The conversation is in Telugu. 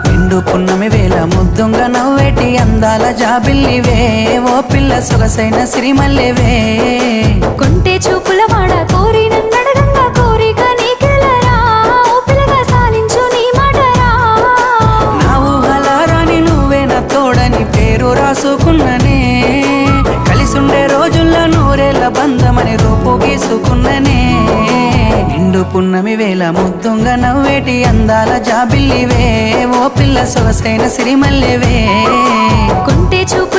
నిండు పున్నమి వేళ ముద్దుంగ నవ్వేటి అందాల జాబిల్లివే ఓ పిల్ల సొగసైన సిరిమల్లెవే కొంటే చూపుల వాడ కోరి నన్నడగంగా కోరిక నీకెలరా ఓ పిల్లగా సాలించు నీ మాటరా నా ఊహలారాని నువ్వే నా తోడని పేరు రాసుకున్ననే కలిసుండే రోజుల్లో నూరేళ్ల బంధమని రూపు గీసుకున్ననే నిండు పున్నమి వేళ ముద్దుంగ నవ్వేటి అందాల జాబిల్లివే ఓ పిల్ల సొగసైన సిరిమల్లెవే కొంటే చూపు